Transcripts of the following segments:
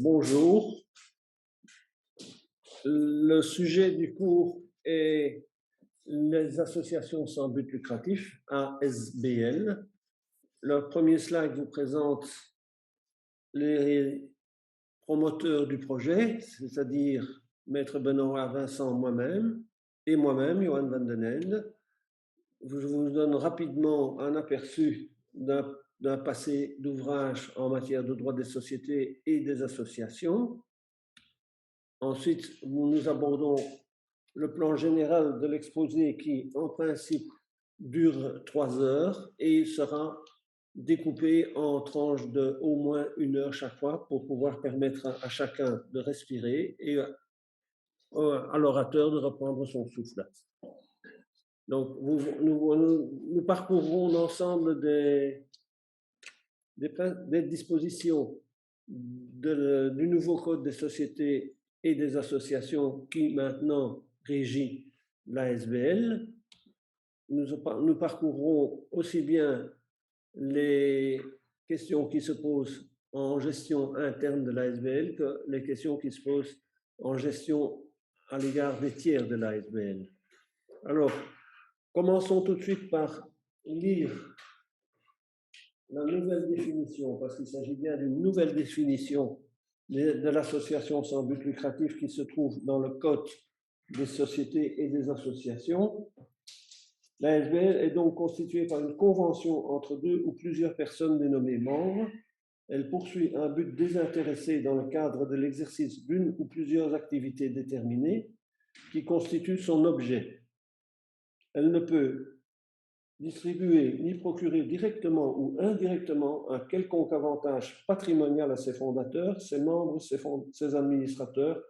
Bonjour. Le sujet du cours est les associations sans but lucratif, ASBL. Le premier slide vous présente les promoteurs du projet, c'est-à-dire Maître Benoît Vincent, moi-même, et moi-même, Johan van den Ende. Je vous donne rapidement un aperçu d'un passé d'ouvrage en matière de droit des sociétés et des associations. Ensuite, nous abordons le plan général de l'exposé qui, en principe, dure 3 heures et sera découpé en tranches de au moins 1 heure chaque fois pour pouvoir permettre à chacun de respirer et à l'orateur de reprendre son souffle. Donc, nous parcourrons l'ensemble des dispositions du nouveau code des sociétés et des associations qui maintenant régit l'ASBL. Nous parcourrons aussi bien les questions qui se posent en gestion interne de l'ASBL que les questions qui se posent en gestion à l'égard des tiers de l'ASBL. Alors, commençons tout de suite par lire la nouvelle définition, parce qu'il s'agit bien d'une nouvelle définition de l'association sans but lucratif qui se trouve dans le Code des sociétés et des associations. L'ASBL est donc constituée par une convention entre 2 ou plusieurs personnes dénommées membres. Elle poursuit un but désintéressé dans le cadre de l'exercice d'une ou plusieurs activités déterminées qui constituent son objet. Elle ne peut distribuer ni procurer directement ou indirectement un quelconque avantage patrimonial à ses fondateurs, ses membres, ses administrateurs,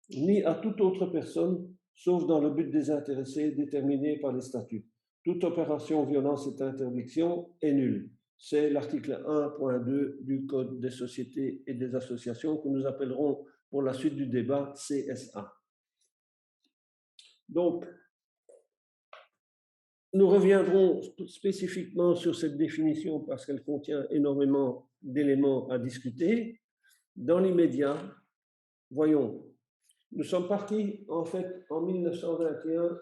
ni à toute autre personne, sauf dans le but désintéressé déterminé par les statuts. Toute opération violant cette interdiction est nulle. C'est l'article 1.2 du Code des sociétés et des associations que nous appellerons pour la suite du débat CSA. Donc, nous reviendrons spécifiquement sur cette définition parce qu'elle contient énormément d'éléments à discuter. Dans l'immédiat, voyons, nous sommes partis en fait en 1921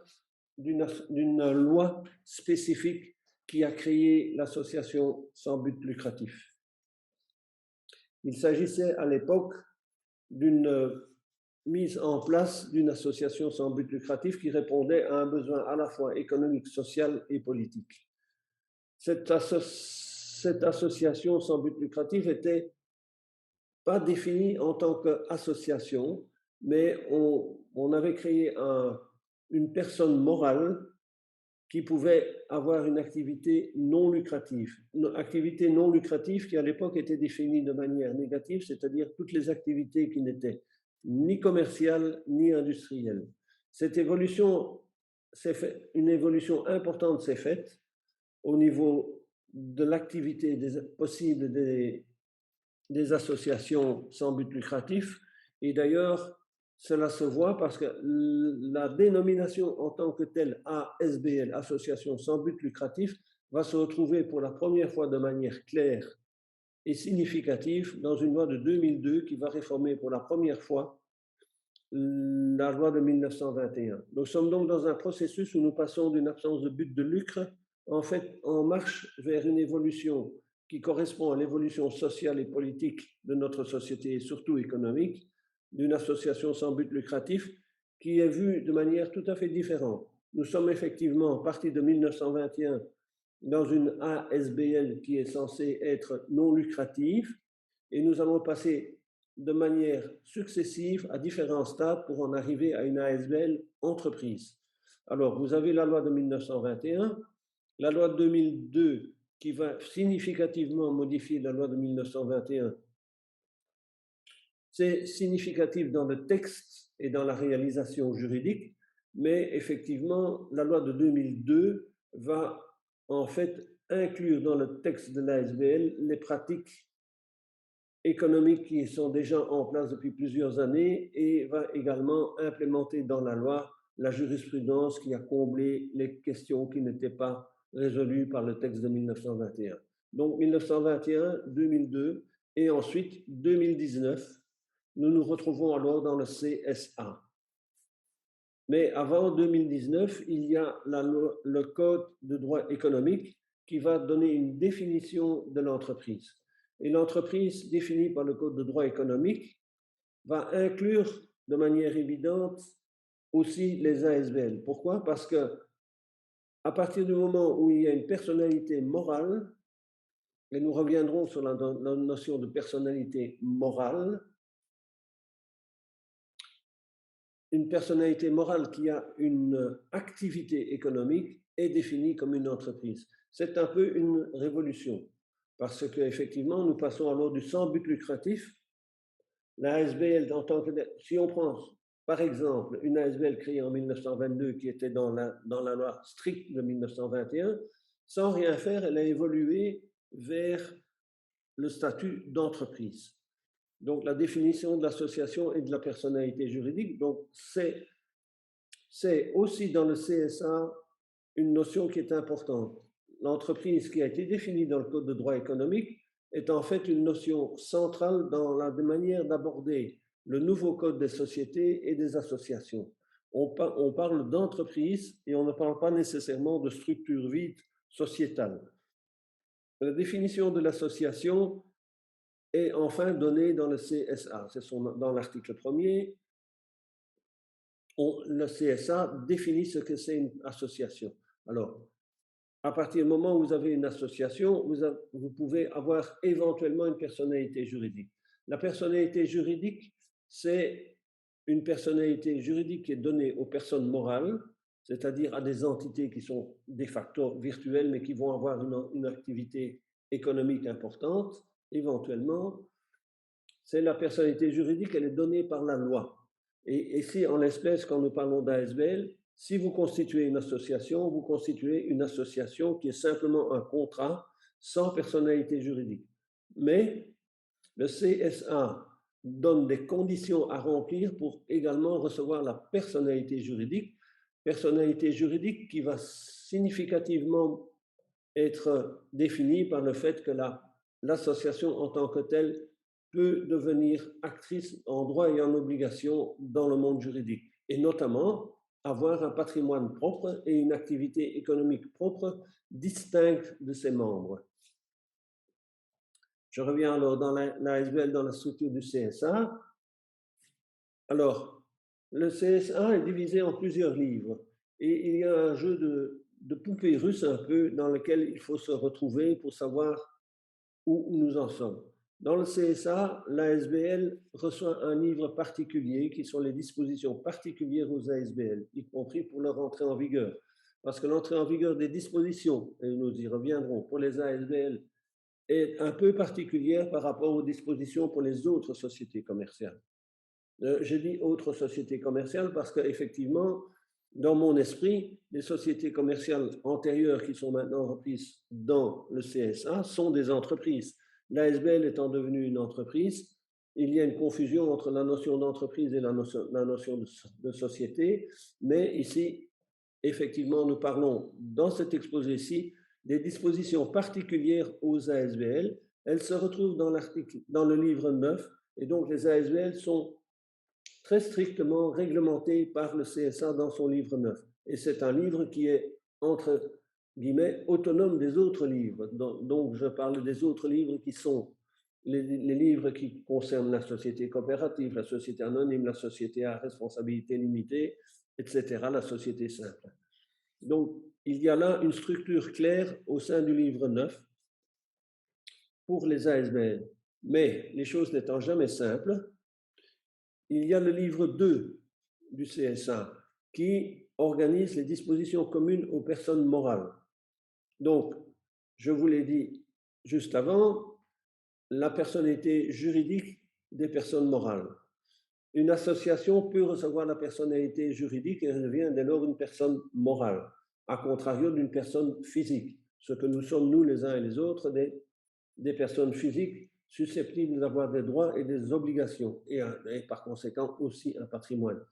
d'une loi spécifique qui a créé l'association sans but lucratif. Il s'agissait à l'époque d'une mise en place d'une association sans but lucratif qui répondait à un besoin à la fois économique, social et politique. Cette association sans but lucratif n'était pas définie en tant qu'association, mais on avait créé une personne morale qui pouvait avoir une activité non lucrative. Une activité non lucrative qui à l'époque était définie de manière négative, c'est-à-dire toutes les activités qui n'étaient ni commerciale ni industrielle. Cette évolution, une évolution importante s'est faite au niveau de l'activité possible des associations sans but lucratif. Et d'ailleurs, cela se voit parce que la dénomination en tant que telle ASBL, Association sans but lucratif, va se retrouver pour la première fois de manière claire et significative dans une loi de 2002 qui va réformer pour la première fois la loi de 1921. Nous sommes donc dans un processus où nous passons d'une absence de but de lucre en fait en marche vers une évolution qui correspond à l'évolution sociale et politique de notre société et surtout économique, d'une association sans but lucratif qui est vue de manière tout à fait différente. Nous sommes effectivement partis de 1921 dans une ASBL qui est censée être non lucrative et nous allons passer de manière successive à différents stades pour en arriver à une ASBL entreprise. Alors, vous avez la loi de 1921, la loi de 2002 qui va significativement modifier la loi de 1921. C'est significatif dans le texte et dans la réalisation juridique, mais effectivement, la loi de 2002 va en fait inclure dans le texte de l'ASBL les pratiques économiques qui sont déjà en place depuis plusieurs années et va également implémenter dans la loi la jurisprudence qui a comblé les questions qui n'étaient pas résolues par le texte de 1921. Donc 1921, 2002 et ensuite 2019 nous nous retrouvons alors dans le CSA. Mais avant 2019, il y a le Code de droit économique qui va donner une définition de l'entreprise. Et l'entreprise définie par le Code de droit économique va inclure de manière évidente aussi les ASBL. Pourquoi? Parce que à partir du moment où il y a une personnalité morale, et nous reviendrons sur la notion de personnalité morale, une personnalité morale qui a une activité économique est définie comme une entreprise. C'est un peu une révolution, parce qu'effectivement, nous passons alors du sans but lucratif. La ASBL, en tant que, si on prend par exemple une ASBL créée en 1922 qui était dans la loi stricte de 1921, sans rien faire, elle a évolué vers le statut d'entreprise. Donc la définition de l'association et de la personnalité juridique, donc c'est aussi dans le CSA une notion qui est importante. L'entreprise qui a été définie dans le Code de droit économique est en fait une notion centrale dans la manière d'aborder le nouveau Code des sociétés et des associations. On parle d'entreprise et on ne parle pas nécessairement de structure vide sociétale. La définition de l'association est enfin donnée dans le CSA. C'est dans l'article 1er. Le CSA définit ce que c'est une association. Alors, à partir du moment où vous avez une association, vous pouvez avoir éventuellement une personnalité juridique. La personnalité juridique, c'est une personnalité juridique qui est donnée aux personnes morales, c'est-à-dire à des entités qui sont de facto virtuelles, mais qui vont avoir une activité économique importante, éventuellement. C'est la personnalité juridique, elle est donnée par la loi. Et ici, en l'espèce, quand nous parlons d'ASBL, si vous constituez une association, vous constituez une association qui est simplement un contrat sans personnalité juridique. Mais le CSA donne des conditions à remplir pour également recevoir la personnalité juridique qui va significativement être définie par le fait que l'association en tant que telle peut devenir actrice en droit et en obligation dans le monde juridique, et notamment avoir un patrimoine propre et une activité économique propre distincte de ses membres. Je reviens alors dans l'ASBL, dans la structure du CSA. Alors, le CSA est divisé en plusieurs livres et il y a un jeu de poupées russes un peu dans lequel il faut se retrouver pour savoir où nous en sommes. Dans le CSA, l'ASBL reçoit un livre particulier qui sont les dispositions particulières aux ASBL, y compris pour leur entrée en vigueur. Parce que l'entrée en vigueur des dispositions, et nous y reviendrons, pour les ASBL est un peu particulière par rapport aux dispositions pour les autres sociétés commerciales. Je dis autres sociétés commerciales parce qu'effectivement, dans mon esprit, les sociétés commerciales antérieures qui sont maintenant reprises dans le CSA sont des entreprises. L'ASBL étant devenue une entreprise, il y a une confusion entre la notion d'entreprise et la notion de société, mais ici, effectivement, nous parlons dans cet exposé-ci des dispositions particulières aux ASBL. Elles se retrouvent dans le livre 9, et donc les ASBL sont très strictement réglementées par le CSA dans son livre 9. Et c'est un livre qui est, entre guillemets, autonome des autres livres. Donc, je parle des autres livres qui sont les livres qui concernent la société coopérative, la société anonyme, la société à responsabilité limitée, etc., la société simple. Donc, il y a là une structure claire au sein du livre 9 pour les ASBL. Mais les choses n'étant jamais simples, il y a le livre 2 du CSA qui organise les dispositions communes aux personnes morales. Donc, je vous l'ai dit juste avant, la personnalité juridique des personnes morales. Une association peut recevoir la personnalité juridique et devient dès lors une personne morale, à contrario d'une personne physique, ce que nous sommes, nous les uns et les autres, des personnes physiques susceptibles d'avoir des droits et des obligations, et par conséquent aussi un patrimoine.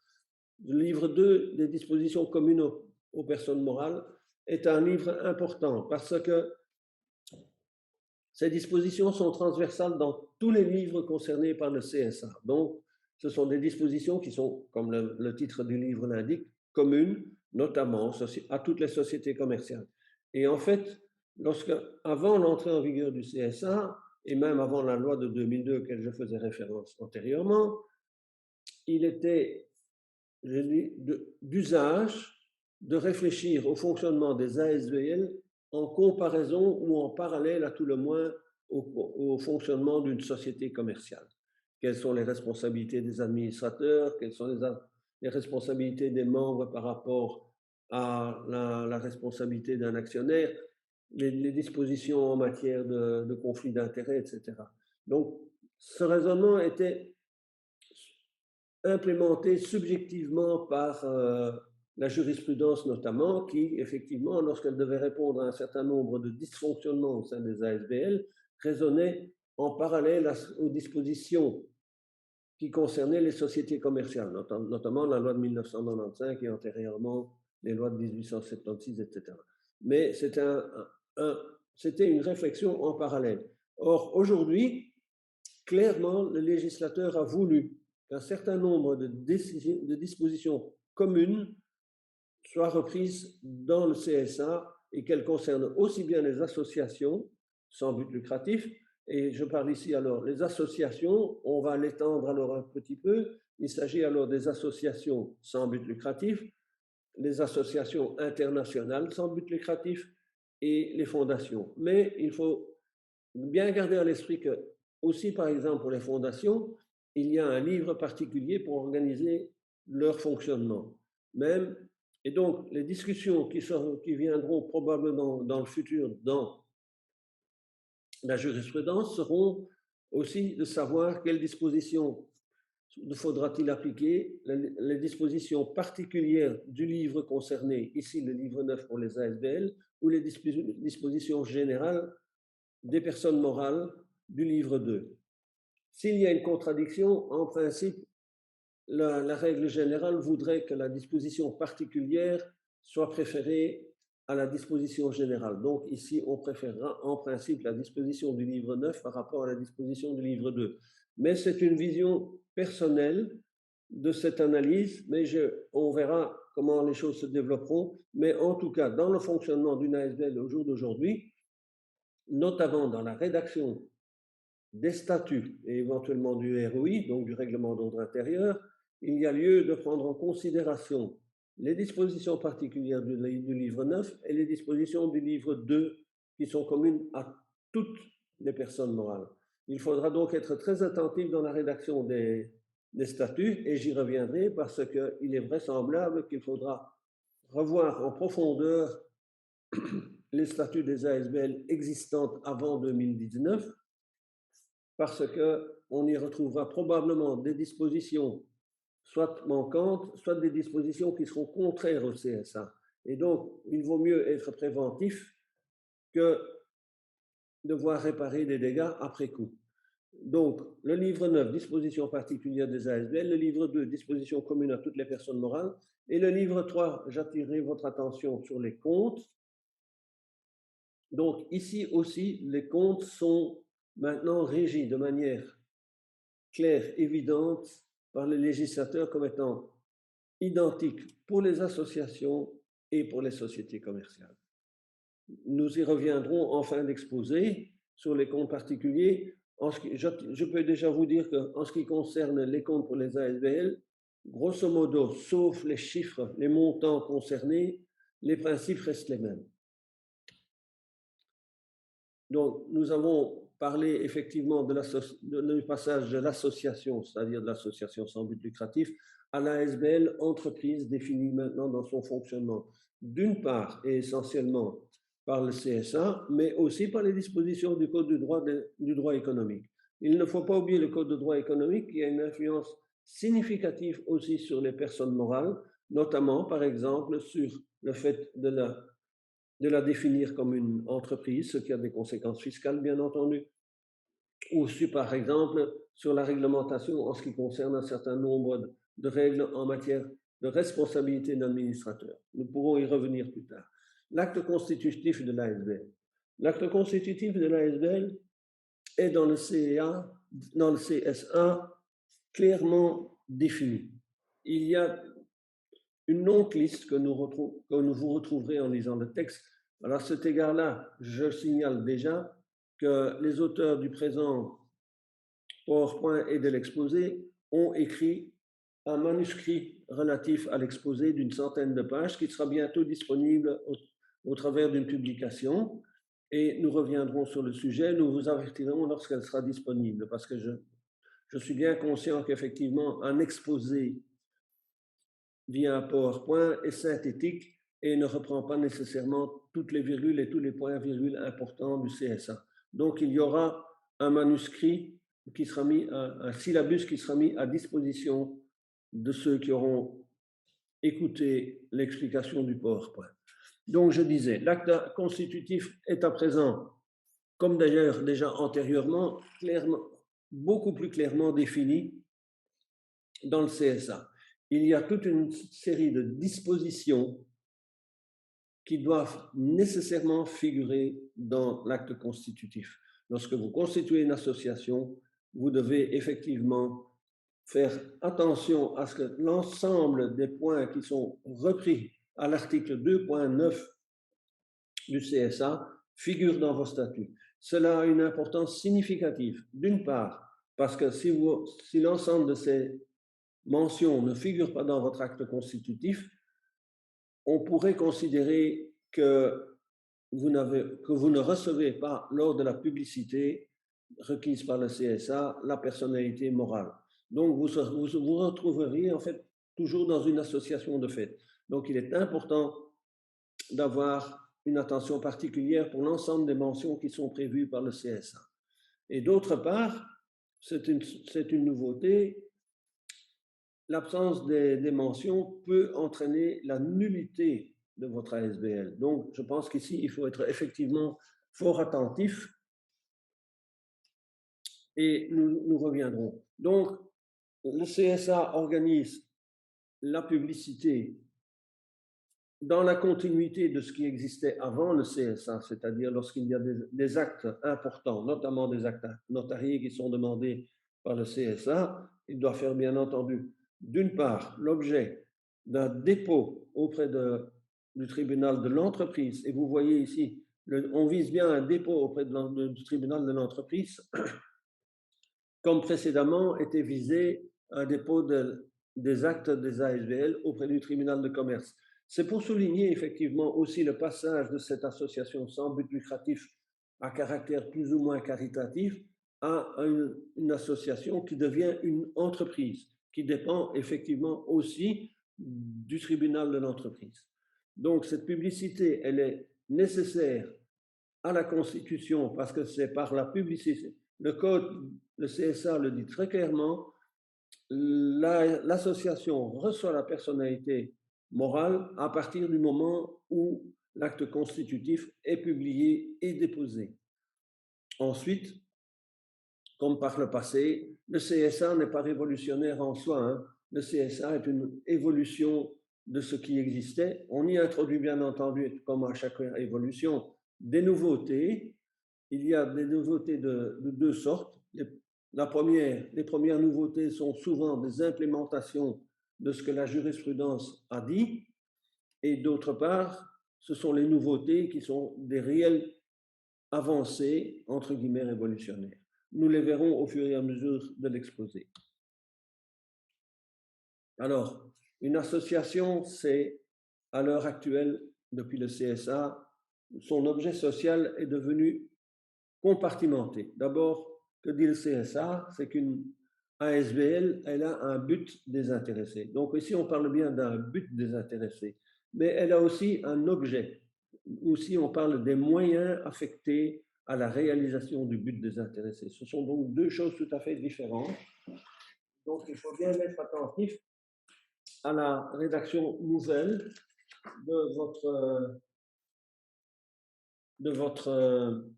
Le livre 2 des dispositions communes aux personnes morales est un livre important parce que ces dispositions sont transversales dans tous les livres concernés par le CSA. Donc, ce sont des dispositions qui sont, comme le titre du livre l'indique, communes, notamment à toutes les sociétés commerciales. Et en fait, avant l'entrée en vigueur du CSA, et même avant la loi de 2002 auquel je faisais référence antérieurement, il était d'usage de réfléchir au fonctionnement des ASBL en comparaison ou en parallèle à tout le moins au fonctionnement d'une société commerciale. Quelles sont les responsabilités des administrateurs, quelles sont les responsabilités des membres par rapport à la responsabilité d'un actionnaire, les dispositions en matière de conflit d'intérêts, etc. Donc, ce raisonnement était implémenté subjectivement par la jurisprudence notamment, qui, effectivement, lorsqu'elle devait répondre à un certain nombre de dysfonctionnements au sein des ASBL, raisonnait en parallèle aux dispositions qui concernaient les sociétés commerciales, notamment la loi de 1995 et antérieurement les lois de 1876, etc. Mais c'était une réflexion en parallèle. Or, aujourd'hui, clairement, le législateur a voulu qu'un certain nombre de dispositions communes soient reprises dans le CSA et qu'elles concernent aussi bien les associations sans but lucratif, et je parle ici alors les associations, on va l'étendre alors un petit peu, il s'agit alors des associations sans but lucratif, les associations internationales sans but lucratif et les fondations. Mais il faut bien garder à l'esprit que aussi, par exemple, pour les fondations, il y a un livre particulier pour organiser leur fonctionnement. Même, et donc, les discussions qui viendront probablement dans le futur dans la jurisprudence seront aussi de savoir quelles dispositions faudra-t-il appliquer, les dispositions particulières du livre concerné, ici le livre 9 pour les ASBL, ou les dispositions générales des personnes morales du livre 2. S'il y a une contradiction, en principe, la règle générale voudrait que la disposition particulière soit préférée à la disposition générale. Donc ici, on préférera en principe la disposition du livre 9 par rapport à la disposition du livre 2. Mais c'est une vision personnelle de cette analyse, mais on verra comment les choses se développeront. Mais en tout cas, dans le fonctionnement d'une ASBL au jour d'aujourd'hui, notamment dans la rédaction des statuts et éventuellement du ROI, donc du règlement d'ordre intérieur, il y a lieu de prendre en considération les dispositions particulières du livre 9 et les dispositions du livre 2 qui sont communes à toutes les personnes morales. Il faudra donc être très attentif dans la rédaction des statuts et j'y reviendrai parce qu'il est vraisemblable qu'il faudra revoir en profondeur les statuts des ASBL existantes avant 2019 parce qu'on y retrouvera probablement des dispositions soit manquantes, soit des dispositions qui seront contraires au CSA. Et donc, il vaut mieux être préventif que devoir réparer des dégâts après coup. Donc, le livre 9, dispositions particulières des ASBL, le livre 2, dispositions communes à toutes les personnes morales, et le livre 3, j'attirerai votre attention sur les comptes. Donc, ici aussi, les comptes sont maintenant régis de manière claire, évidente, par le législateur comme étant identiques pour les associations et pour les sociétés commerciales. Nous y reviendrons en fin d'exposé sur les comptes particuliers. Je peux déjà vous dire qu'en ce qui concerne les comptes pour les ASBL, grosso modo, sauf les chiffres, les montants concernés, les principes restent les mêmes. Donc, nous avons parlé effectivement du passage de l'association, c'est-à-dire de l'association sans but lucratif, à l'ASBL, entreprise définie maintenant dans son fonctionnement, d'une part et essentiellement par le CSA, mais aussi par les dispositions du Code du droit économique. Il ne faut pas oublier le Code de droit économique qui a une influence significative aussi sur les personnes morales, notamment par exemple sur le fait de la définir comme une entreprise, ce qui a des conséquences fiscales, bien entendu, ou par exemple sur la réglementation en ce qui concerne un certain nombre de règles en matière de responsabilité d'administrateur. Nous pourrons y revenir plus tard. L'acte constitutif de l'ASBL. L'acte constitutif de l'ASBL est dans le CSA clairement définie. Il y a une longue liste que vous retrouverez en lisant le texte. Alors, à cet égard-là, je signale déjà que les auteurs du présent PowerPoint et de l'exposé ont écrit un manuscrit relatif à l'exposé d'une centaine de pages qui sera bientôt disponible au travers d'une publication. Et nous reviendrons sur le sujet, nous vous avertirons lorsqu'elle sera disponible, parce que je suis bien conscient qu'effectivement, un exposé via un PowerPoint est synthétique et ne reprend pas nécessairement toutes les virgules et tous les points-virgules importants du CSA. Donc, il y aura un manuscrit qui sera mis, un syllabus qui sera mis à disposition de ceux qui auront écouté l'explication du PowerPoint. Donc, je disais, l'acte constitutif est à présent, comme d'ailleurs déjà antérieurement, beaucoup plus clairement défini dans le CSA. Il y a toute une série de dispositions qui doivent nécessairement figurer dans l'acte constitutif. Lorsque vous constituez une association, vous devez effectivement faire attention à ce que l'ensemble des points qui sont repris à l'article 2.9 du CSA figurent dans vos statuts. Cela a une importance significative. D'une part, parce que si l'ensemble de ces mentions ne figurent pas dans votre acte constitutif, on pourrait considérer que vous ne recevez pas, lors de la publicité requise par le CSA, la personnalité morale. Donc, vous retrouveriez en fait toujours dans une association de fait. Donc, il est important d'avoir une attention particulière pour l'ensemble des mentions qui sont prévues par le CSA. Et d'autre part, c'est une nouveauté, l'absence des mentions peut entraîner la nullité de votre ASBL. Donc, je pense qu'ici, il faut être effectivement fort attentif et nous reviendrons. Donc, le CSA organise la publicité dans la continuité de ce qui existait avant le CSA, c'est-à-dire lorsqu'il y a des actes importants, notamment des actes notariés qui sont demandés par le CSA, il doit faire bien entendu, d'une part, l'objet d'un dépôt auprès du tribunal de l'entreprise, et vous voyez ici, on vise bien un dépôt auprès du tribunal de l'entreprise, comme précédemment était visé un dépôt des actes des ASBL auprès du tribunal de commerce. C'est pour souligner effectivement aussi le passage de cette association sans but lucratif à caractère plus ou moins caritatif à une association qui devient une entreprise, qui dépend effectivement aussi du tribunal de l'entreprise. Donc cette publicité, elle est nécessaire à la Constitution parce que c'est par la publicité. Le code, le CSA le dit très clairement, l'association reçoit la personnalité morale à partir du moment où l'acte constitutif est publié et déposé. Ensuite, comme par le passé, le CSA n'est pas révolutionnaire en soi. Hein. Le CSA est une évolution de ce qui existait. On y introduit bien entendu, comme à chaque évolution, des nouveautés. Il y a des nouveautés de deux sortes. Les premières nouveautés sont souvent des implémentations de ce que la jurisprudence a dit, et d'autre part, ce sont les nouveautés qui sont des réelles avancées, entre guillemets, révolutionnaires. Nous les verrons au fur et à mesure de l'exposé. Alors, une association, c'est à l'heure actuelle, depuis le CSA, son objet social est devenu compartimenté. D'abord, que dit le CSA? C'est qu'une ASBL, elle a un but désintéressé. Donc ici, on parle bien d'un but désintéressé, mais elle a aussi un objet. Aussi, on parle des moyens affectés à la réalisation du but désintéressé. Ce sont donc deux choses tout à fait différentes. Donc, il faut bien être attentif à la rédaction nouvelle de votre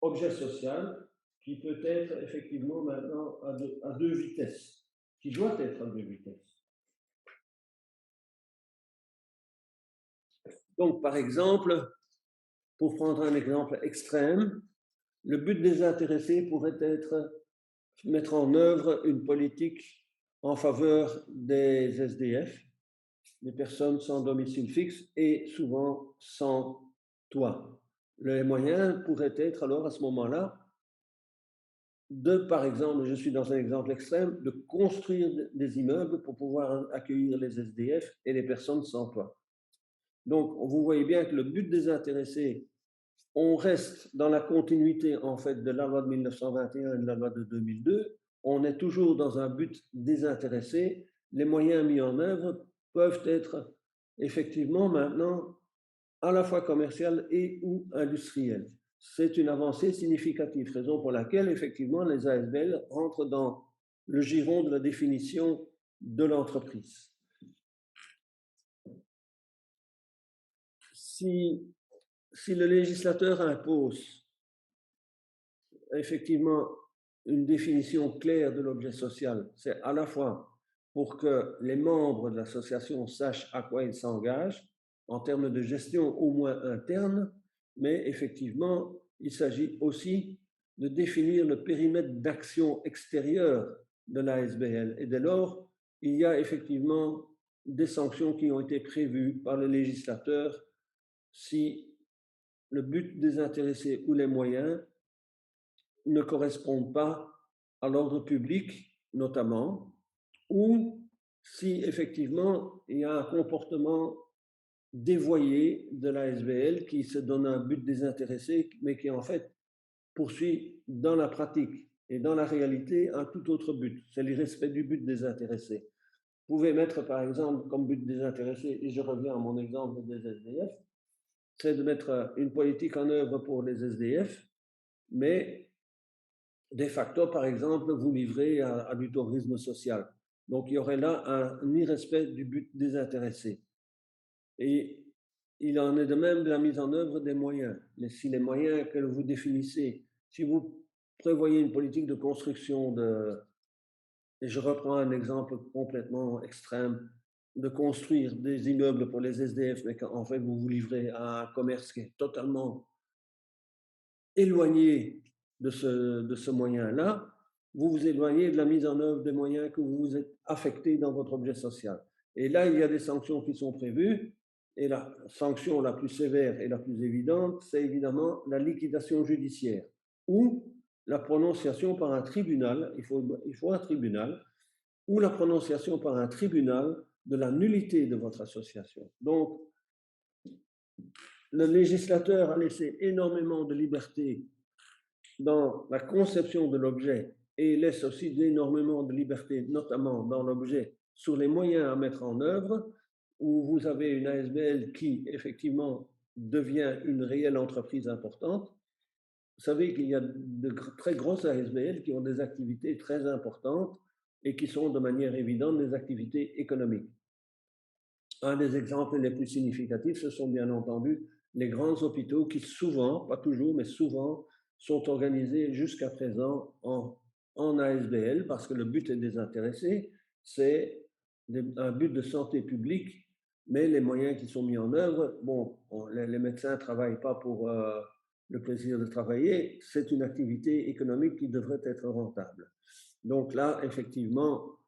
objet social qui peut être effectivement maintenant à deux vitesses, qui doit être à deux vitesses. Donc, par exemple, pour prendre un exemple extrême, le but désintéressé pourrait être mettre en œuvre une politique en faveur des SDF, des personnes sans domicile fixe et souvent sans toit. Les moyens pourraient être alors à ce moment-là par exemple, je suis dans un exemple extrême, de construire des immeubles pour pouvoir accueillir les SDF et les personnes sans toit. Donc, vous voyez bien que le but désintéressé, on reste dans la continuité en fait de la loi de 1921 et de la loi de 2002. On est toujours dans un but désintéressé. Les moyens mis en œuvre peuvent être effectivement maintenant à la fois commerciaux et ou industriels. C'est une avancée significative, raison pour laquelle effectivement les ASBL rentrent dans le giron de la définition de l'entreprise. Si le législateur impose effectivement une définition claire de l'objet social, c'est à la fois pour que les membres de l'association sachent à quoi ils s'engagent, en termes de gestion au moins interne, mais effectivement, il s'agit aussi de définir le périmètre d'action extérieure de l'ASBL. Et dès lors, il y a effectivement des sanctions qui ont été prévues par le législateur si le but désintéressé ou les moyens ne correspondent pas à l'ordre public, notamment, ou si effectivement il y a un comportement dévoyé de l'ASBL qui se donne un but désintéressé, mais qui en fait poursuit dans la pratique et dans la réalité un tout autre but, c'est l'irrespect du but désintéressé. Vous pouvez mettre par exemple comme but désintéressé, et je reviens à mon exemple des SDF, c'est de mettre une politique en œuvre pour les SDF, mais de facto, par exemple, vous livrez à du tourisme social. Donc, il y aurait là un irrespect du but désintéressé. Et il en est de même de la mise en œuvre des moyens. Si les moyens que vous définissez, si vous prévoyez une politique de construction et je reprends un exemple complètement extrême, de construire des immeubles pour les SDF, mais qu'en fait vous vous livrez à un commerce qui est totalement éloigné de ce moyen-là, vous vous éloignez de la mise en œuvre des moyens que vous vous êtes affectés dans votre objet social. Et là, il y a des sanctions qui sont prévues, et la sanction la plus sévère et la plus évidente, c'est évidemment la liquidation judiciaire, ou la prononciation par un tribunal, il faut un tribunal, ou la prononciation par un tribunal de la nullité de votre association. Donc, le législateur a laissé énormément de liberté dans la conception de l'objet et laisse aussi énormément de liberté, notamment dans l'objet, sur les moyens à mettre en œuvre, où vous avez une ASBL qui, effectivement, devient une réelle entreprise importante. Vous savez qu'il y a de très grosses ASBL qui ont des activités très importantes et qui sont de manière évidente des activités économiques. Un des exemples les plus significatifs, ce sont bien entendu les grands hôpitaux qui souvent, pas toujours, mais souvent, sont organisés jusqu'à présent en ASBL parce que le but est désintéressé, c'est un but de santé publique, mais les moyens qui sont mis en œuvre, bon, les médecins ne travaillent pas pour le plaisir de travailler, c'est une activité économique qui devrait être rentable. Donc là, effectivement,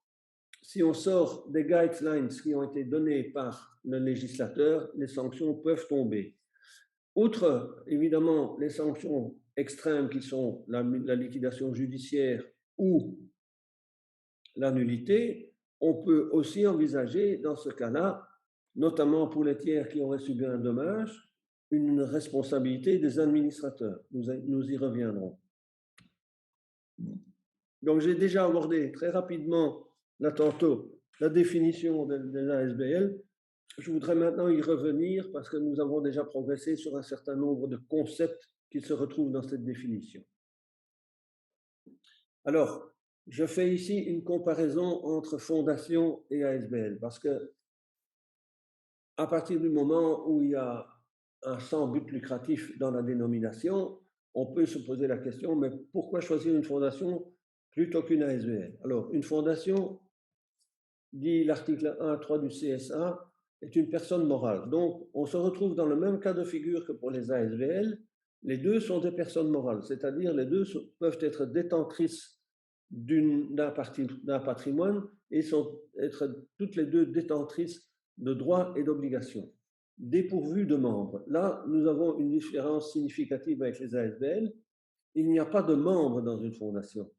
si on sort des guidelines qui ont été donnés par le législateur, les sanctions peuvent tomber. Outre, évidemment, les sanctions extrêmes qui sont la liquidation judiciaire ou la nullité, on peut aussi envisager, dans ce cas-là, notamment pour les tiers qui auraient subi un dommage, une responsabilité des administrateurs. Nous y reviendrons. Donc, j'ai déjà abordé très rapidement, là tantôt, la définition de l'ASBL. Je voudrais maintenant y revenir parce que nous avons déjà progressé sur un certain nombre de concepts qui se retrouvent dans cette définition. Alors, je fais ici une comparaison entre fondation et ASBL parce que à partir du moment où il y a un sans but lucratif dans la dénomination, on peut se poser la question, mais pourquoi choisir une fondation plutôt qu'une ASBL? Alors, une fondation, dit l'article 1.3 du CSA, est une personne morale. Donc, on se retrouve dans le même cas de figure que pour les ASBL. Les deux sont des personnes morales, c'est-à-dire les deux peuvent être détentrices d'un patrimoine et sont être toutes les deux détentrices de droits et d'obligations, dépourvues de membres. Là, nous avons une différence significative avec les ASBL. Il n'y a pas de membres dans une fondation.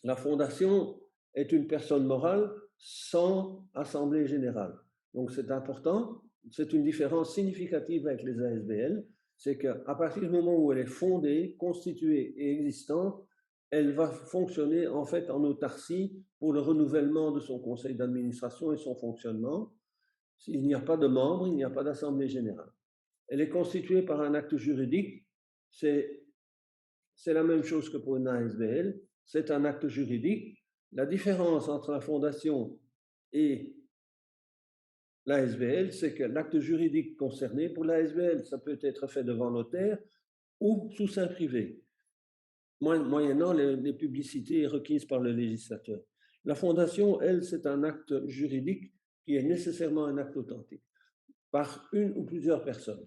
La fondation est une personne morale sans assemblée générale. Donc c'est important, c'est une différence significative avec les ASBL, c'est qu'à partir du moment où elle est fondée, constituée et existante, elle va fonctionner en fait en autarcie pour le renouvellement de son conseil d'administration et son fonctionnement. Il n'y a pas de membres, il n'y a pas d'assemblée générale. Elle est constituée par un acte juridique, c'est la même chose que pour une ASBL, c'est un acte juridique. La différence entre la fondation et l'ASBL, c'est que l'acte juridique concerné, pour l'ASBL, ça peut être fait devant notaire ou sous seing privé, moyennant les publicités requises par le législateur. La fondation, elle, c'est un acte juridique qui est nécessairement un acte authentique, par une ou plusieurs personnes.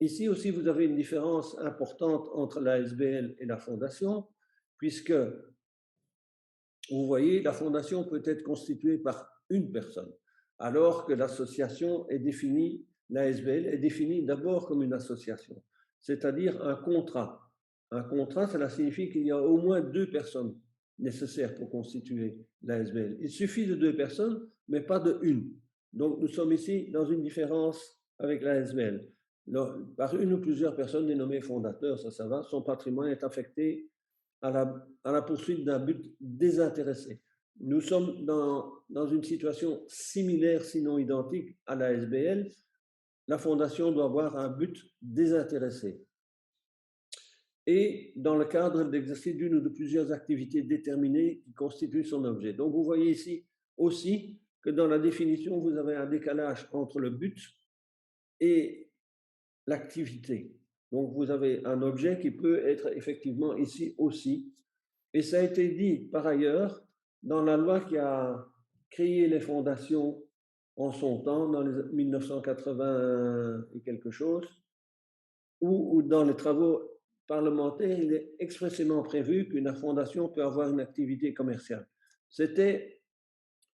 Ici aussi, vous avez une différence importante entre l'ASBL et la fondation, puisque, vous voyez, la fondation peut être constituée par une personne, alors que l'association est définie, l'ASBL est définie d'abord comme une association, c'est-à-dire un contrat. Un contrat, cela signifie qu'il y a au moins 2 personnes nécessaires pour constituer l'ASBL. Il suffit de 2 personnes, mais pas de une. Donc, nous sommes ici dans une différence avec l'ASBL. Par une ou plusieurs personnes dénommées fondateurs, ça va, son patrimoine est affecté à la poursuite d'un but désintéressé. Nous sommes dans une situation similaire, sinon identique, à la SBL. La fondation doit avoir un but désintéressé. Et dans le cadre d'exercice d'une ou de plusieurs activités déterminées qui constituent son objet. Donc vous voyez ici aussi que dans la définition, vous avez un décalage entre le but et l'activité. Donc vous avez un objet qui peut être effectivement ici aussi. Et ça a été dit par ailleurs dans la loi qui a créé les fondations en son temps, dans les 1980 et quelque chose, ou dans les travaux parlementaires, il est expressément prévu qu'une fondation peut avoir une activité commerciale. C'était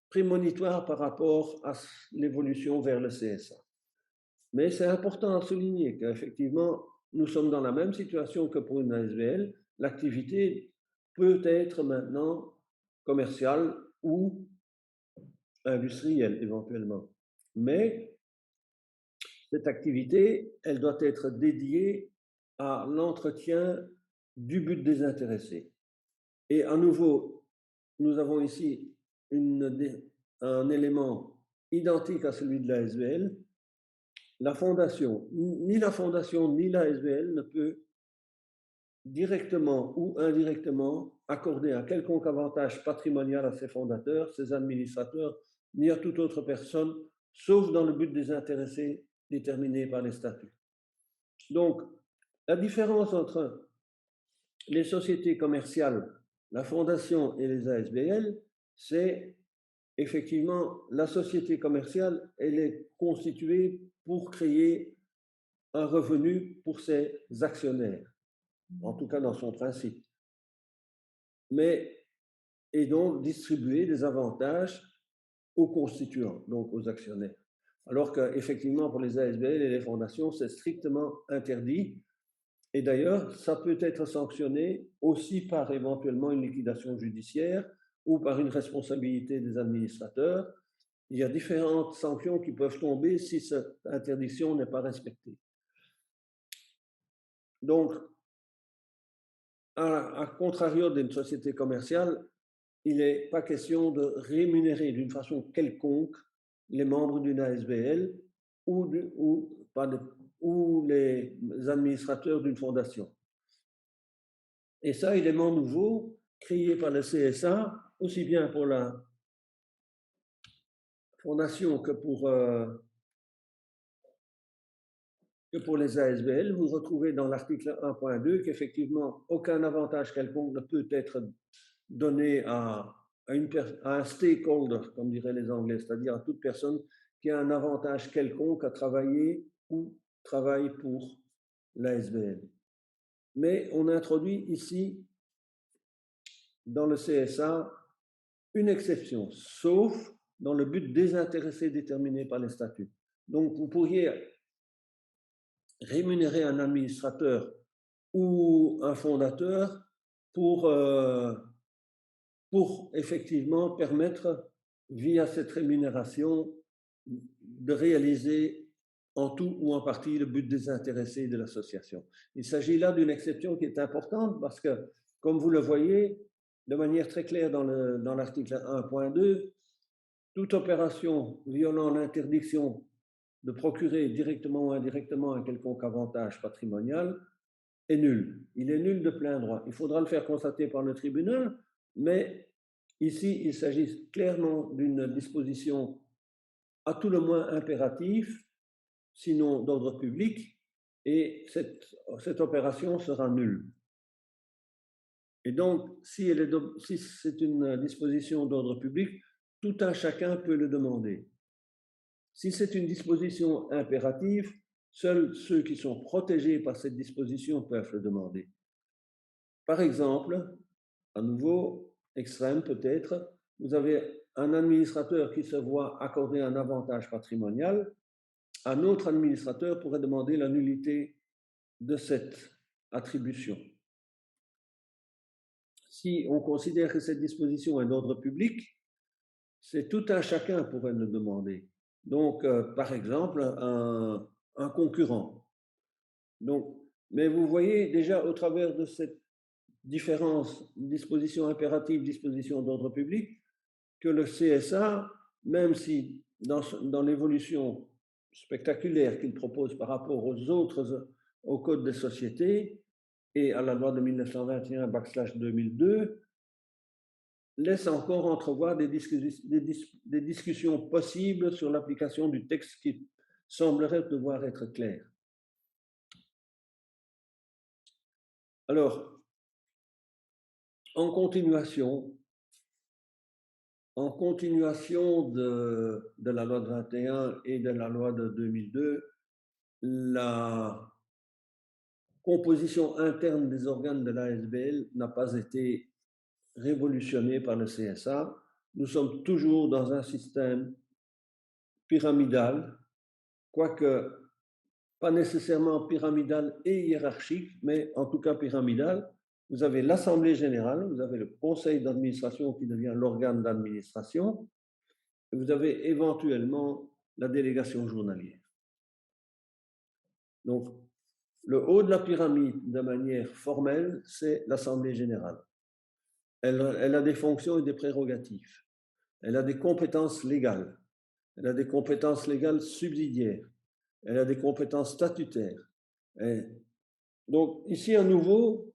prémonitoire par rapport à l'évolution vers le CSA. Mais c'est important à souligner qu'effectivement, nous sommes dans la même situation que pour une ASBL. L'activité peut être maintenant commerciale ou industrielle éventuellement. Mais cette activité, elle doit être dédiée à l'entretien du but désintéressé. Et à nouveau, nous avons ici un élément identique à celui de l'ASBL. La fondation, ni l'ASBL ne peut directement ou indirectement accorder un quelconque avantage patrimonial à ses fondateurs, ses administrateurs, ni à toute autre personne, sauf dans le but désintéressé déterminé par les statuts. Donc, la différence entre les sociétés commerciales, la fondation et les ASBL, c'est effectivement la société commerciale, elle est constituée pour créer un revenu pour ses actionnaires, en tout cas dans son principe, et donc distribuer des avantages aux constituants, donc aux actionnaires. Alors qu'effectivement, pour les ASBL et les fondations, c'est strictement interdit. Et d'ailleurs, ça peut être sanctionné aussi par éventuellement une liquidation judiciaire ou par une responsabilité des administrateurs. Il y a différentes sanctions qui peuvent tomber si cette interdiction n'est pas respectée. Donc, à contrario d'une société commerciale, il n'est pas question de rémunérer d'une façon quelconque les membres d'une ASBL ou les administrateurs d'une fondation. Et ça, élément nouveau, créé par le CSA, aussi bien pour la fondation que pour les ASBL, vous retrouvez dans l'article 1.2 qu'effectivement, aucun avantage quelconque ne peut être donné à un stakeholder, comme diraient les Anglais, c'est-à-dire à toute personne qui a un avantage quelconque à travailler ou travaille pour l'ASBL. Mais on introduit ici dans le CSA une exception, sauf dans le but désintéressé déterminé par les statuts. Donc, vous pourriez rémunérer un administrateur ou un fondateur pour effectivement permettre, via cette rémunération, de réaliser en tout ou en partie le but désintéressé de l'association. Il s'agit là d'une exception qui est importante parce que, comme vous le voyez, de manière très claire dans l'article 1.2, toute opération violant l'interdiction de procurer directement ou indirectement un quelconque avantage patrimonial est nul. Il est nul de plein droit. Il faudra le faire constater par le tribunal, mais ici, il s'agit clairement d'une disposition à tout le moins impérative, sinon d'ordre public, et cette opération sera nulle. Et donc, si c'est une disposition d'ordre public, tout un chacun peut le demander. Si c'est une disposition impérative, seuls ceux qui sont protégés par cette disposition peuvent le demander. Par exemple, à nouveau, extrême peut-être, vous avez un administrateur qui se voit accorder un avantage patrimonial, un autre administrateur pourrait demander la nullité de cette attribution. Si on considère que cette disposition est d'ordre public, c'est tout un chacun pourrait le demander. Donc, par exemple, un concurrent. Donc, mais vous voyez déjà au travers de cette différence, disposition impérative, disposition d'ordre public, que le CSA, même si dans l'évolution spectaculaire qu'il propose par rapport au Code des sociétés et à la loi de 1921/2002, laisse encore entrevoir des discussions possibles sur l'application du texte qui semblerait devoir être clair. Alors, en continuation de la loi de 21 et de la loi de 2002, la composition interne des organes de l'ASBL n'a pas été révolutionnée par le CSA. Nous sommes toujours dans un système pyramidal, quoique pas nécessairement pyramidal et hiérarchique, mais en tout cas pyramidal. Vous avez l'Assemblée générale, vous avez le conseil d'administration qui devient l'organe d'administration, et vous avez éventuellement la délégation journalière. Donc, le haut de la pyramide, de manière formelle, c'est l'Assemblée générale. Elle a des fonctions et des prérogatives. Elle a des compétences légales. Elle a des compétences légales subsidiaires. Elle a des compétences statutaires. Et donc, ici, à nouveau,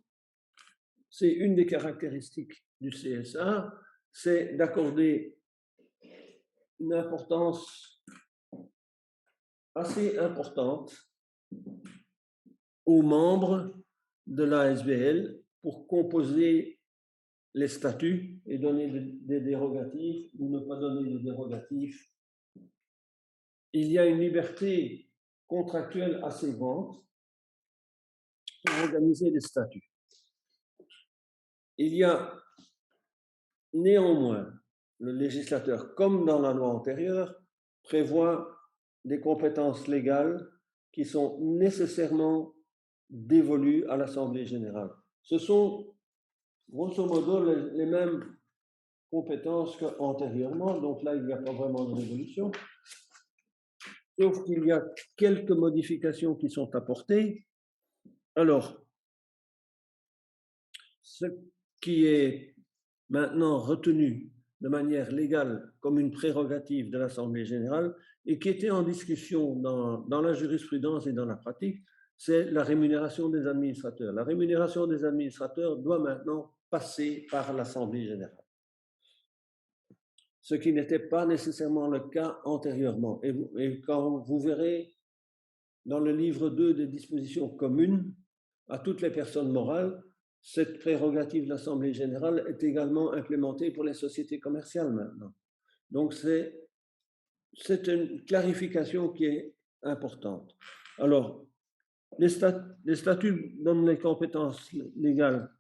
c'est une des caractéristiques du CSA, c'est d'accorder une importance assez importante aux membres de l'ASBL pour composer les statuts et donner des dérogatifs ou ne pas donner de dérogatifs. Il y a une liberté contractuelle assez grande pour organiser les statuts. Il y a néanmoins, le législateur, comme dans la loi antérieure, prévoit des compétences légales qui sont nécessairement dévolues à l'Assemblée générale. Ce sont, grosso modo, les mêmes compétences qu'antérieurement, donc là, il n'y a pas vraiment de révolution, sauf qu'il y a quelques modifications qui sont apportées. Alors, ce qui est maintenant retenu de manière légale comme une prérogative de l'Assemblée générale et qui était en discussion dans la jurisprudence et dans la pratique, c'est la rémunération des administrateurs. La rémunération des administrateurs doit maintenant passer par l'Assemblée générale, ce qui n'était pas nécessairement le cas antérieurement. Et quand vous verrez dans le livre 2 des dispositions communes à toutes les personnes morales, cette prérogative de l'Assemblée générale est également implémentée pour les sociétés commerciales maintenant. Donc, c'est une clarification qui est importante. Alors, les statuts donnent les compétences légales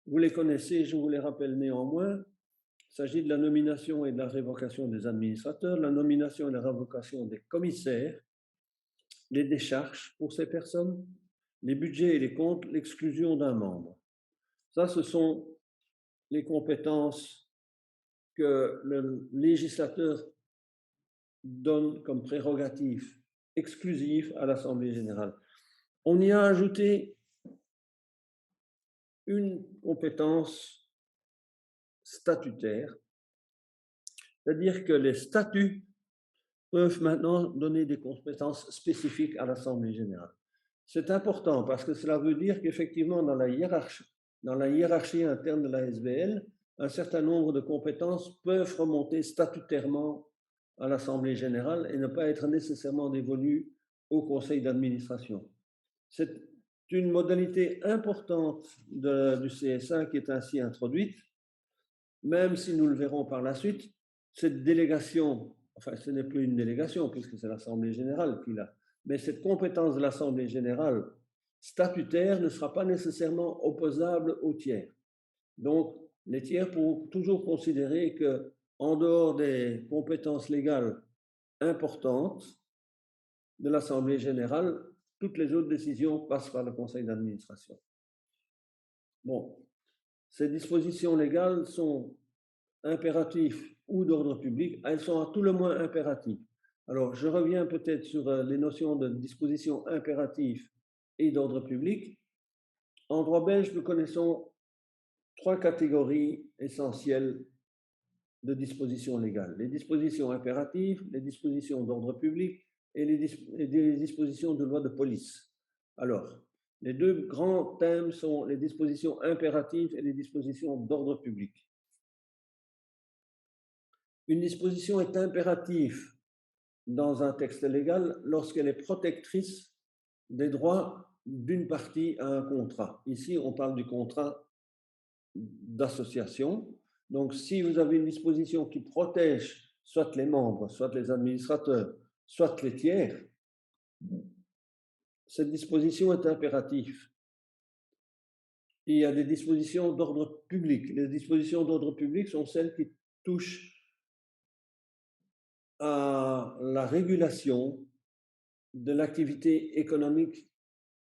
Vous les connaissez, je vous les rappelle néanmoins. Il s'agit de la nomination et de la révocation des administrateurs, la nomination et la révocation des commissaires, les décharges pour ces personnes, les budgets et les comptes, l'exclusion d'un membre. Ça, ce sont les compétences que le législateur donne comme prérogative exclusive à l'Assemblée générale. On y a ajouté une compétence statutaire, c'est-à-dire que les statuts peuvent maintenant donner des compétences spécifiques à l'Assemblée générale. C'est important parce que cela veut dire qu'effectivement, dans la hiérarchie interne de la SBL, un certain nombre de compétences peuvent remonter statutairement à l'Assemblée générale et ne pas être nécessairement dévolues au conseil d'administration. C'est une modalité importante du CSA qui est ainsi introduite, même si nous le verrons par la suite, cette délégation, enfin ce n'est plus une délégation puisque c'est l'Assemblée générale qui l'a, mais cette compétence de l'Assemblée générale statutaire ne sera pas nécessairement opposable aux tiers. Donc, les tiers pourront toujours considérer que, en dehors des compétences légales importantes de l'Assemblée générale, toutes les autres décisions passent par le conseil d'administration. Bon, ces dispositions légales sont impératives ou d'ordre public, elles sont à tout le moins impératives. Alors, je reviens peut-être sur les notions de dispositions impératives et d'ordre public. En droit belge, nous connaissons 3 catégories essentielles de dispositions légales. Les dispositions impératives, les dispositions d'ordre public et les dispositions de loi de police. Alors, les 2 grands thèmes sont les dispositions impératives et les dispositions d'ordre public. Une disposition est impérative dans un texte légal lorsqu'elle est protectrice des droits d'une partie à un contrat. Ici, on parle du contrat d'association. Donc, si vous avez une disposition qui protège soit les membres, soit les administrateurs, soit les tiers, cette disposition est impérative. Il y a des dispositions d'ordre public. Les dispositions d'ordre public sont celles qui touchent à la régulation de l'activité économique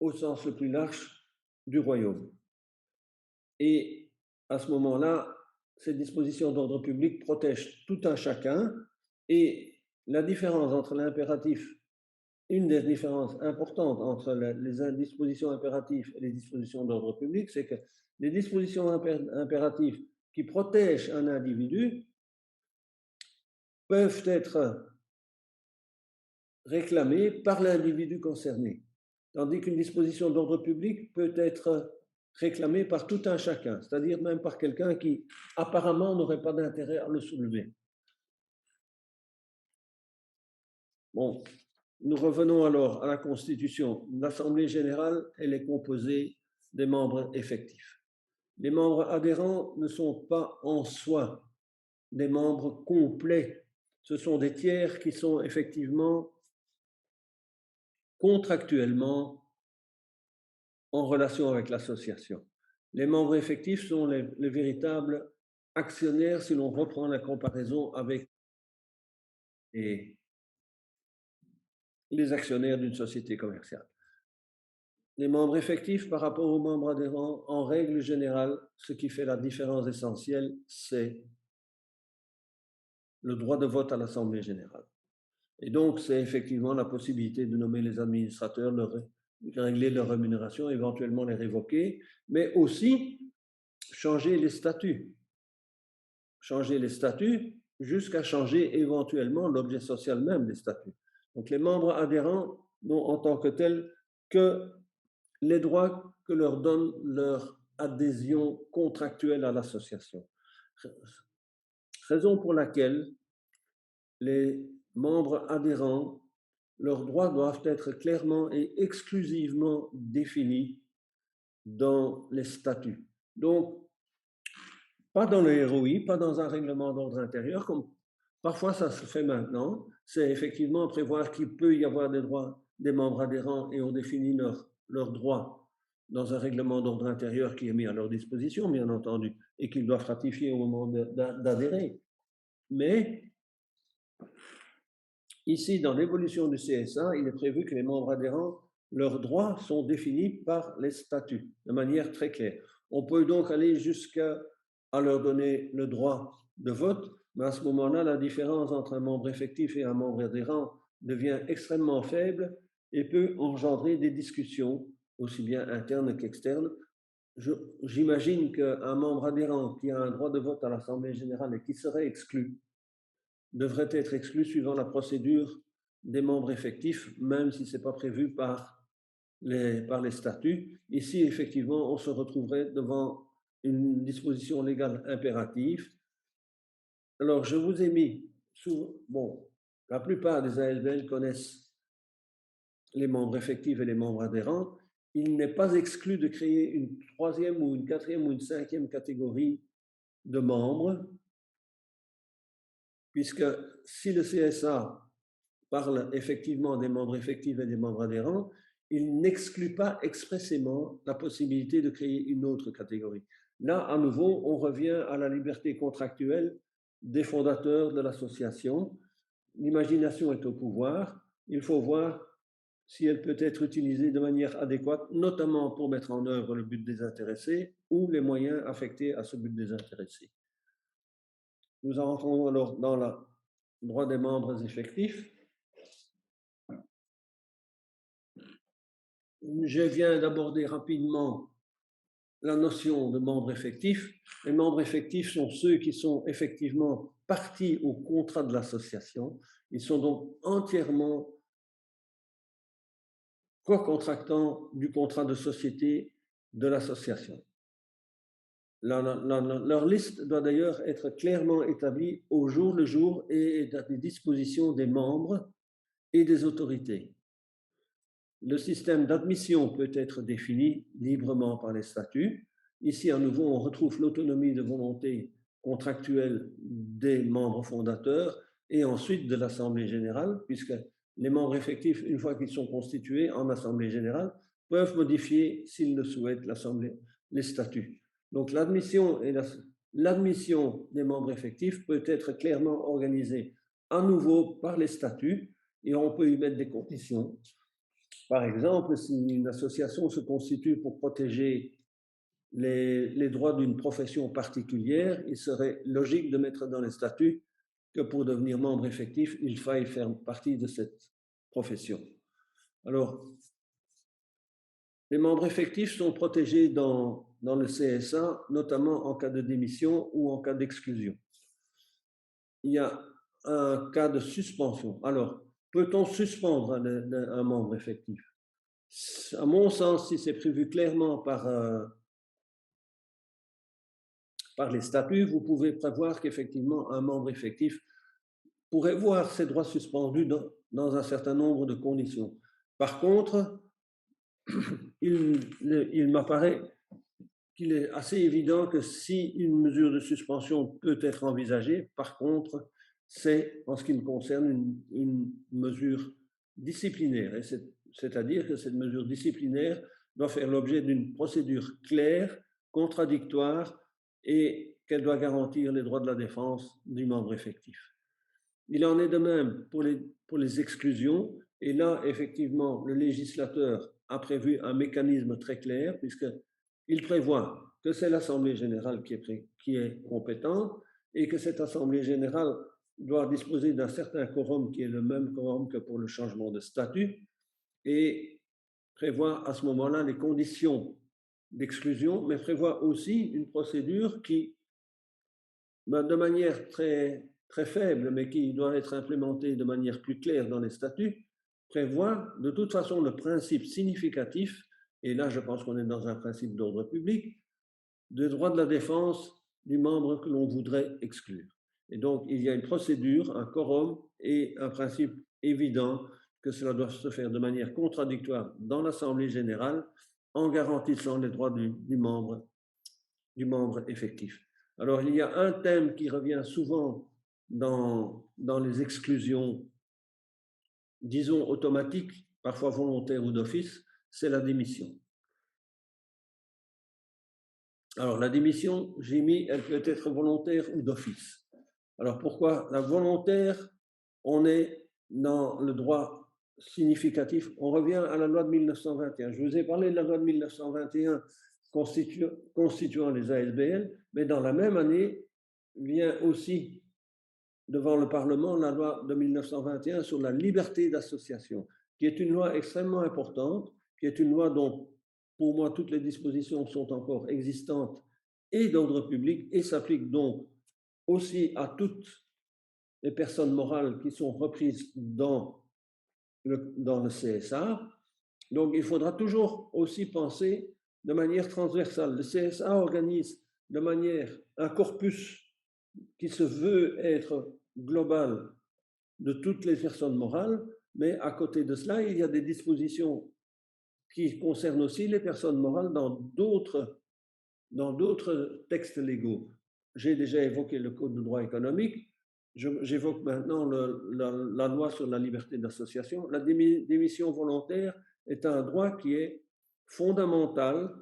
au sens le plus large du royaume. Et à ce moment-là, ces dispositions d'ordre public protègent tout un chacun et la différence entre l'impératif, une des différences importantes entre les dispositions impératives et les dispositions d'ordre public, c'est que les dispositions impératives qui protègent un individu peuvent être réclamées par l'individu concerné, tandis qu'une disposition d'ordre public peut être réclamée par tout un chacun, c'est-à-dire même par quelqu'un qui apparemment n'aurait pas d'intérêt à le soulever. Bon, nous revenons alors à la Constitution. L'Assemblée générale, elle est composée des membres effectifs. Les membres adhérents ne sont pas en soi des membres complets. Ce sont des tiers qui sont effectivement contractuellement en relation avec l'association. Les membres effectifs sont les véritables actionnaires si l'on reprend la comparaison avec les actionnaires d'une société commerciale. Les membres effectifs par rapport aux membres adhérents, en règle générale, ce qui fait la différence essentielle, c'est le droit de vote à l'Assemblée générale. Et donc, c'est effectivement la possibilité de nommer les administrateurs, de régler leur rémunération, éventuellement les révoquer, mais aussi changer les statuts. Changer les statuts jusqu'à changer éventuellement l'objet social même des statuts. Donc, les membres adhérents n'ont en tant que tels que les droits que leur donne leur adhésion contractuelle à l'association. Raison pour laquelle les membres adhérents, leurs droits doivent être clairement et exclusivement définis dans les statuts. Donc, pas dans le ROI, pas dans un règlement d'ordre intérieur, comme parfois ça se fait maintenant. C'est effectivement prévoir qu'il peut y avoir des droits des membres adhérents et on définit leurs droits dans un règlement d'ordre intérieur qui est mis à leur disposition, bien entendu, et qu'ils doivent ratifier au moment d'adhérer. Mais ici, dans l'évolution du CSA, il est prévu que les membres adhérents, leurs droits sont définis par les statuts de manière très claire. On peut donc aller jusqu'à leur donner le droit de vote, mais à ce moment-là, la différence entre un membre effectif et un membre adhérent devient extrêmement faible et peut engendrer des discussions, aussi bien internes qu'externes. J'imagine qu'un membre adhérent qui a un droit de vote à l'Assemblée générale et qui serait exclu devrait être exclu suivant la procédure des membres effectifs, même si ce n'est pas prévu par les statuts. Ici, effectivement, on se retrouverait devant une disposition légale impérative. Alors, je vous ai mis bon, la plupart des ALBL connaissent les membres effectifs et les membres adhérents. Il n'est pas exclu de créer une troisième ou une quatrième ou une cinquième catégorie de membres, puisque si le CSA parle effectivement des membres effectifs et des membres adhérents, il n'exclut pas expressément la possibilité de créer une autre catégorie. Là, à nouveau, on revient à la liberté contractuelle des fondateurs de l'association. L'imagination est au pouvoir. Il faut voir si elle peut être utilisée de manière adéquate, notamment pour mettre en œuvre le but désintéressé ou les moyens affectés à ce but désintéressé. Nous entrons alors dans le droit des membres effectifs. Je viens d'aborder rapidement la notion de membre effectif. Les membres effectifs sont ceux qui sont effectivement partis au contrat de l'association. Ils sont donc entièrement co-contractants du contrat de société de l'association. Leur liste doit d'ailleurs être clairement établie au jour le jour et à des dispositions des membres et des autorités. Le système d'admission peut être défini librement par les statuts. Ici, à nouveau, on retrouve l'autonomie de volonté contractuelle des membres fondateurs et ensuite de l'Assemblée générale, puisque les membres effectifs, une fois qu'ils sont constitués en Assemblée générale, peuvent modifier, s'ils le souhaitent, les statuts. Donc l'admission des membres effectifs peut être clairement organisée à nouveau par les statuts et on peut y mettre des conditions. Par exemple, si une association se constitue pour protéger les droits d'une profession particulière, il serait logique de mettre dans les statuts que pour devenir membre effectif, il faille faire partie de cette profession. Alors, les membres effectifs sont protégés dans le CSA, notamment en cas de démission ou en cas d'exclusion. Il y a un cas de suspension. Alors, peut-on suspendre un membre effectif? À mon sens, si c'est prévu clairement par les statuts, vous pouvez prévoir qu'effectivement un membre effectif pourrait voir ses droits suspendus dans un certain nombre de conditions. Par contre, il m'apparaît qu'il est assez évident que si une mesure de suspension peut être envisagée, par contre, c'est en ce qui me concerne une mesure disciplinaire. C'est-à-dire que cette mesure disciplinaire doit faire l'objet d'une procédure claire, contradictoire et qu'elle doit garantir les droits de la défense du membre effectif. Il en est de même pour les exclusions. Et là, effectivement, le législateur a prévu un mécanisme très clair puisqu'il prévoit que c'est l'Assemblée générale qui est compétente et que cette Assemblée générale doit disposer d'un certain quorum qui est le même quorum que pour le changement de statut et prévoit à ce moment-là les conditions d'exclusion, mais prévoit aussi une procédure qui, de manière très, très faible, mais qui doit être implémentée de manière plus claire dans les statuts, prévoit de toute façon le principe significatif, et là je pense qu'on est dans un principe d'ordre public, de droit de la défense du membre que l'on voudrait exclure. Et donc il y a une procédure, un quorum et un principe évident que cela doit se faire de manière contradictoire dans l'Assemblée générale en garantissant les droits du membre effectif. Alors il y a un thème qui revient souvent dans les exclusions, disons automatiques, parfois volontaires ou d'office, c'est la démission. Alors, la démission, j'ai mis, elle peut être volontaire ou d'office. Alors, pourquoi la volontaire? On est dans le droit significatif. On revient à la loi de 1921. Je vous ai parlé de la loi de 1921 constituant les ASBL, mais dans la même année vient aussi devant le Parlement la loi de 1921 sur la liberté d'association, qui est une loi extrêmement importante, qui est une loi dont, pour moi, toutes les dispositions sont encore existantes et d'ordre public et s'appliquent donc aussi à toutes les personnes morales qui sont reprises dans le CSA. Donc, il faudra toujours aussi penser de manière transversale. Le CSA organise de manière un corpus qui se veut être global de toutes les personnes morales, mais à côté de cela, il y a des dispositions qui concernent aussi les personnes morales dans d'autres textes légaux. J'ai déjà évoqué le Code de droit économique, j'évoque maintenant la loi sur la liberté d'association. La démission volontaire est un droit qui est fondamental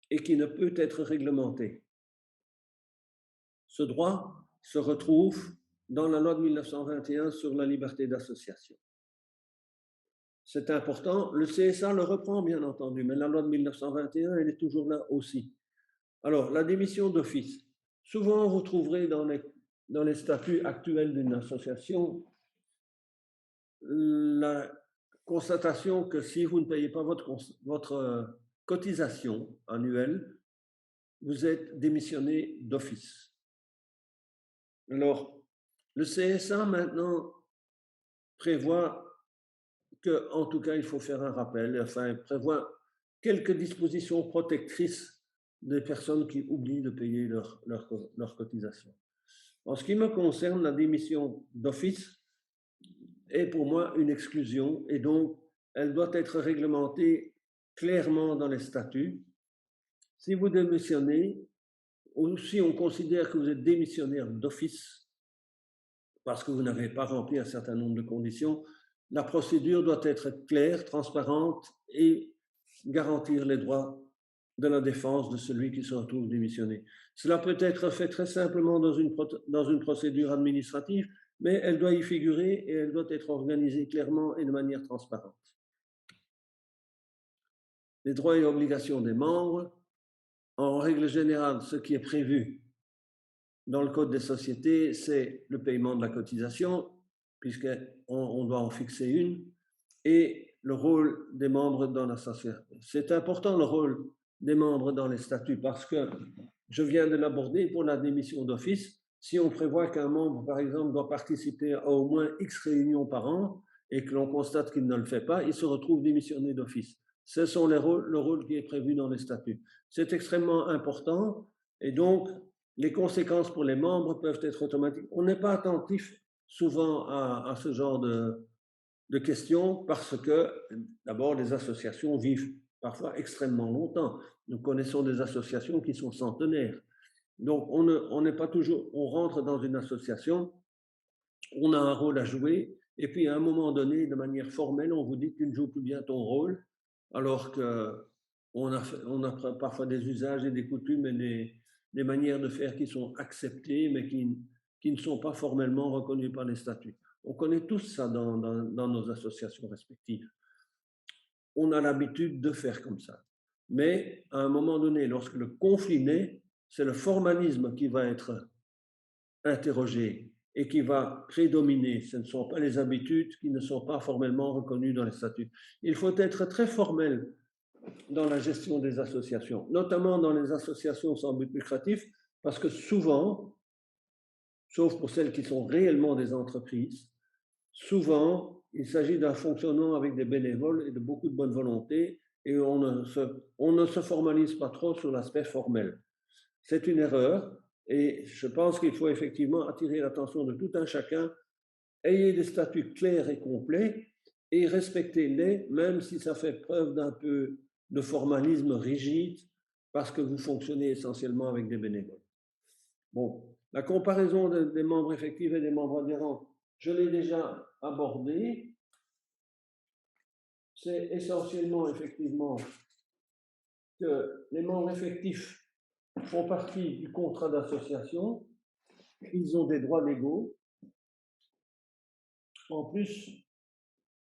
et qui ne peut être réglementé. Ce droit se retrouve dans la loi de 1921 sur la liberté d'association. C'est important. Le CSA le reprend, bien entendu, mais la loi de 1921, elle est toujours là aussi. Alors, la démission d'office. Souvent, vous trouverez dans les statuts actuels d'une association la constatation que si vous ne payez pas votre cotisation annuelle, vous êtes démissionné d'office. Alors, le CSA maintenant prévoit que, en tout cas, il faut faire un rappel, enfin, il prévoit quelques dispositions protectrices des personnes qui oublient de payer leur cotisation. En ce qui me concerne, la démission d'office est pour moi une exclusion et donc elle doit être réglementée clairement dans les statuts. Si vous démissionnez, ou si on considère que vous êtes démissionnaire d'office parce que vous n'avez pas rempli un certain nombre de conditions, la procédure doit être claire, transparente et garantir les droits de la défense de celui qui se retrouve démissionné. Cela peut être fait très simplement dans une procédure administrative, mais elle doit y figurer et elle doit être organisée clairement et de manière transparente. Les droits et obligations des membres, en règle générale, ce qui est prévu dans le Code des sociétés, c'est le paiement de la cotisation, puisqu'on doit en fixer une, et le rôle des membres dans l'association. C'est important le rôle des membres dans les statuts parce que je viens de l'aborder pour la démission d'office. Si on prévoit qu'un membre, par exemple, doit participer à au moins X réunions par an et que l'on constate qu'il ne le fait pas, il se retrouve démissionné d'office. Ce sont le rôle qui est prévu dans les statuts. C'est extrêmement important et donc les conséquences pour les membres peuvent être automatiques. On n'est pas attentif souvent à ce genre de questions parce que, d'abord, les associations vivent parfois extrêmement longtemps. Nous connaissons des associations qui sont centenaires. Donc, on n'est pas toujours, on rentre dans une association, on a un rôle à jouer, et puis à un moment donné, de manière formelle, on vous dit que tu ne joues plus bien ton rôle, alors qu'on a parfois des usages et des coutumes et des manières de faire qui sont acceptées, mais qui ne sont pas formellement reconnues par les statuts. On connaît tous ça dans nos associations respectives. On a l'habitude de faire comme ça. Mais à un moment donné, lorsque le conflit naît, c'est le formalisme qui va être interrogé et qui va prédominer. Ce ne sont pas les habitudes qui ne sont pas formellement reconnues dans les statuts. Il faut être très formel dans la gestion des associations, notamment dans les associations sans but lucratif, parce que souvent, sauf pour celles qui sont réellement des entreprises, souvent, il s'agit d'un fonctionnement avec des bénévoles et de beaucoup de bonne volonté, et on ne se formalise pas trop sur l'aspect formel. C'est une erreur, et je pense qu'il faut effectivement attirer l'attention de tout un chacun. Ayez des statuts clairs et complets, et respectez-les, même si ça fait preuve d'un peu de formalisme rigide, parce que vous fonctionnez essentiellement avec des bénévoles. Bon, la comparaison des membres effectifs et des membres adhérents, je l'ai déjà abordé. C'est essentiellement, effectivement, que les membres effectifs font partie du contrat d'association, ils ont des droits légaux. En plus,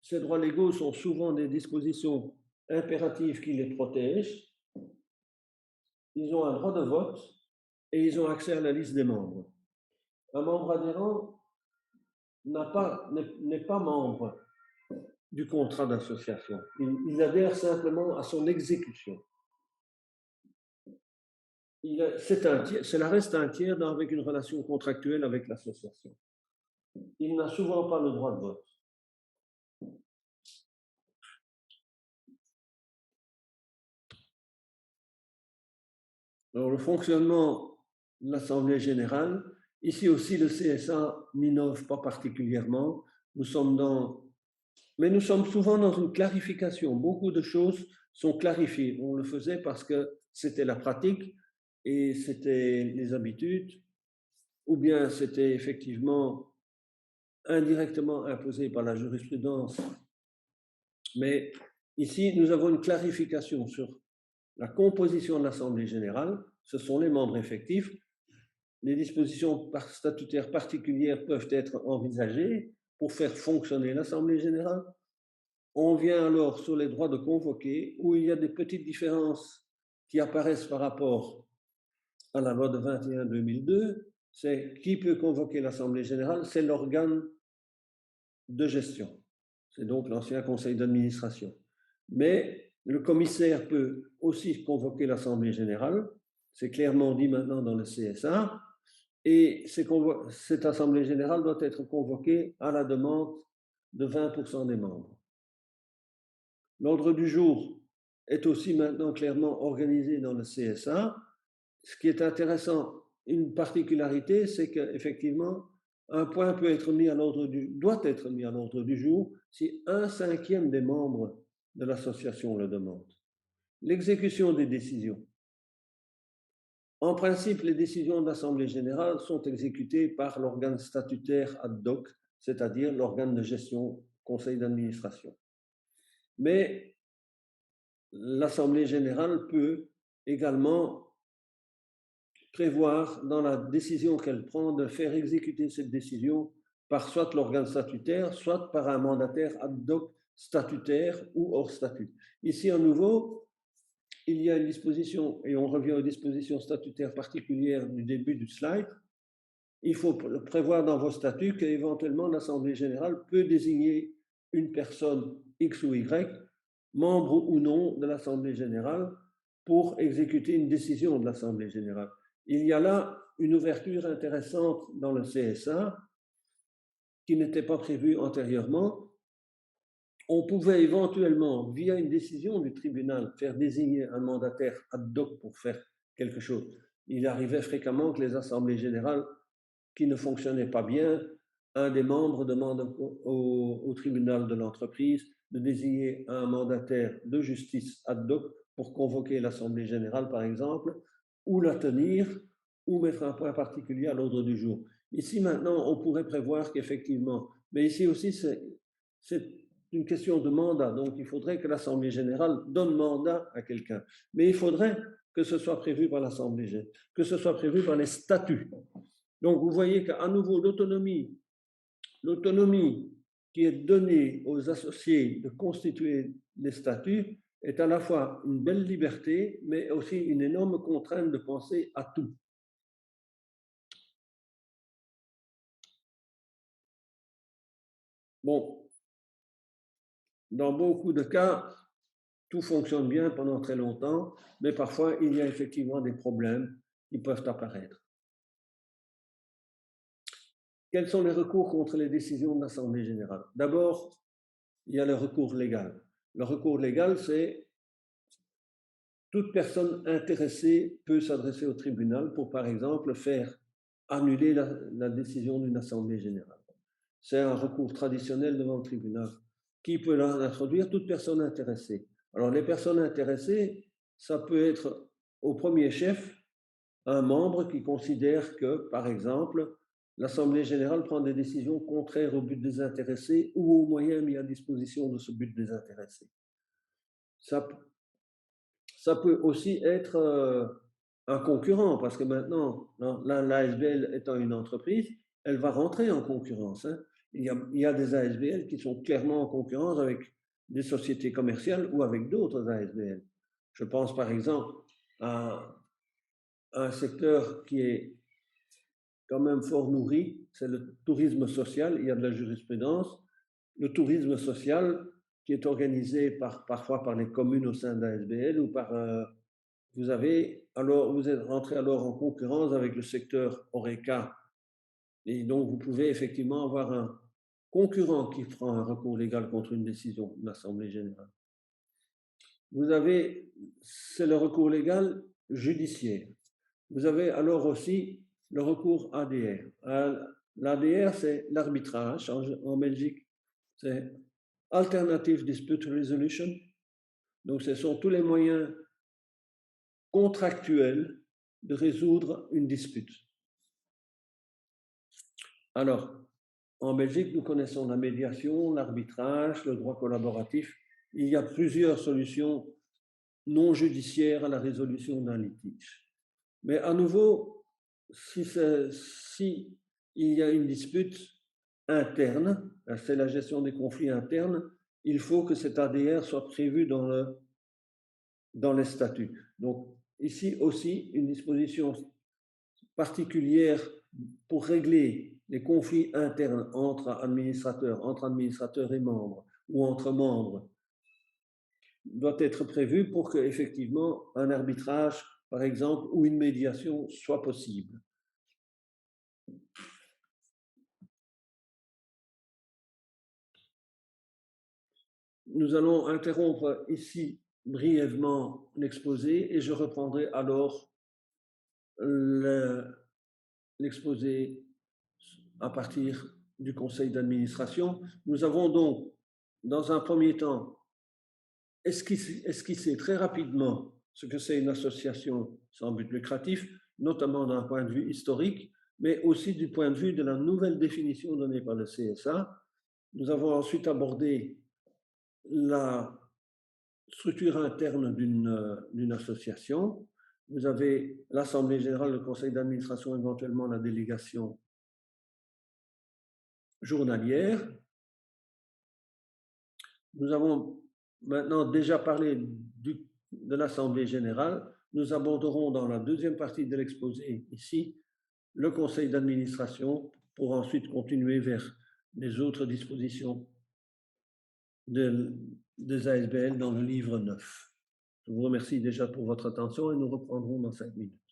ces droits légaux sont souvent des dispositions impératives qui les protègent. Ils ont un droit de vote et ils ont accès à la liste des membres. Un membre adhérent n'est pas membre du contrat d'association. Il adhère simplement à son exécution. Cela reste un tiers avec une relation contractuelle avec l'association. Il n'a souvent pas le droit de vote. Alors, le fonctionnement de l'Assemblée générale, ici aussi le CSA n'innove pas particulièrement. Mais nous sommes souvent dans une clarification. Beaucoup de choses sont clarifiées. On le faisait parce que c'était la pratique et c'était les habitudes, ou bien c'était effectivement indirectement imposé par la jurisprudence. Mais ici, nous avons une clarification sur la composition de l'Assemblée générale. Ce sont les membres effectifs. Les dispositions statutaires particulières peuvent être envisagées pour faire fonctionner l'Assemblée générale. On vient alors sur les droits de convoquer, où il y a des petites différences qui apparaissent par rapport à la loi de 21-2002. C'est qui peut convoquer l'Assemblée générale, c'est l'organe de gestion. C'est donc l'ancien conseil d'administration. Mais le commissaire peut aussi convoquer l'Assemblée générale, c'est clairement dit maintenant dans le CSA, et cette Assemblée générale doit être convoquée à la demande de 20% des membres. L'ordre du jour est aussi maintenant clairement organisé dans le CSA. Ce qui est intéressant, une particularité, c'est qu'effectivement, un point doit être mis à l'ordre du jour si 1/5 des membres de l'association le demandent. L'exécution des décisions. En principe, les décisions de l'Assemblée générale sont exécutées par l'organe statutaire ad hoc, c'est-à-dire l'organe de gestion, conseil d'administration. Mais l'Assemblée générale peut également prévoir dans la décision qu'elle prend de faire exécuter cette décision par soit l'organe statutaire, soit par un mandataire ad hoc statutaire ou hors statut. Ici, à nouveau, il y a une disposition, et on revient aux dispositions statutaires particulières du début du slide. Il faut prévoir dans vos statuts qu'éventuellement l'Assemblée générale peut désigner une personne X ou Y, membre ou non de l'Assemblée générale, pour exécuter une décision de l'Assemblée générale. Il y a là une ouverture intéressante dans le CSA qui n'était pas prévue antérieurement. On pouvait éventuellement, via une décision du tribunal, faire désigner un mandataire ad hoc pour faire quelque chose. Il arrivait fréquemment que les assemblées générales qui ne fonctionnaient pas bien, un des membres demande au tribunal de l'entreprise de désigner un mandataire de justice ad hoc pour convoquer l'assemblée générale, par exemple, ou la tenir, ou mettre un point particulier à l'ordre du jour. Ici, maintenant, on pourrait prévoir qu'effectivement, mais ici aussi, c'est une question de mandat, donc il faudrait que l'Assemblée générale donne mandat à quelqu'un. Mais il faudrait que ce soit prévu par l'Assemblée générale, que ce soit prévu par les statuts. Donc, vous voyez qu'à nouveau, l'autonomie qui est donnée aux associés de constituer les statuts est à la fois une belle liberté, mais aussi une énorme contrainte de penser à tout. Bon, dans beaucoup de cas, tout fonctionne bien pendant très longtemps, mais parfois, il y a effectivement des problèmes qui peuvent apparaître. Quels sont les recours contre les décisions de l'Assemblée générale? D'abord, il y a le recours légal. Le recours légal, c'est toute personne intéressée peut s'adresser au tribunal pour, par exemple, faire annuler la décision d'une assemblée générale. C'est un recours traditionnel devant le tribunal. Qui peut l'introduire? Toute personne intéressée. Alors, les personnes intéressées, ça peut être au premier chef un membre qui considère que, par exemple, l'Assemblée générale prend des décisions contraires au but des intéressés ou aux moyens mis à disposition de ce but des intéressés. Ça peut aussi être un concurrent, parce que maintenant, l'ASBL étant une entreprise, elle va rentrer en concurrence. Hein. Il y a des ASBL qui sont clairement en concurrence avec des sociétés commerciales ou avec d'autres ASBL. Je pense par exemple à un secteur qui est quand même fort nourri, c'est le tourisme social. Il y a de la jurisprudence. Le tourisme social qui est organisé parfois par les communes au sein d'ASBL ou par vous êtes rentré alors en concurrence avec le secteur Horeca. Et donc, vous pouvez effectivement avoir un concurrent qui fera un recours légal contre une décision de l'Assemblée générale. Vous avez, c'est le recours légal judiciaire. Vous avez alors aussi le recours ADR. L'ADR, c'est l'arbitrage en Belgique. C'est Alternative Dispute Resolution. Donc, ce sont tous les moyens contractuels de résoudre une dispute. Alors, en Belgique, nous connaissons la médiation, l'arbitrage, le droit collaboratif. Il y a plusieurs solutions non judiciaires à la résolution d'un litige. Mais à nouveau, si il y a une dispute interne, c'est la gestion des conflits internes, il faut que cet ADR soit prévu dans les statuts. Donc, ici aussi, une disposition particulière pour régler les conflits internes entre administrateurs et membres, ou entre membres, doit être prévue pour que, effectivement, un arbitrage, par exemple, ou une médiation soit possible. Nous allons interrompre ici brièvement l'exposé et je reprendrai alors l'exposé à partir du conseil d'administration. Nous avons donc, dans un premier temps, esquissé très rapidement ce que c'est une association sans but lucratif, notamment d'un point de vue historique, mais aussi du point de vue de la nouvelle définition donnée par le CSA. Nous avons ensuite abordé la structure interne d'une association. Vous avez l'Assemblée générale, le conseil d'administration, éventuellement la délégation journalière. Nous avons maintenant déjà parlé de l'Assemblée générale. Nous aborderons dans la deuxième partie de l'exposé ici le conseil d'administration pour ensuite continuer vers les autres dispositions des ASBL dans le livre 9. Je vous remercie déjà pour votre attention et nous reprendrons dans 5 minutes.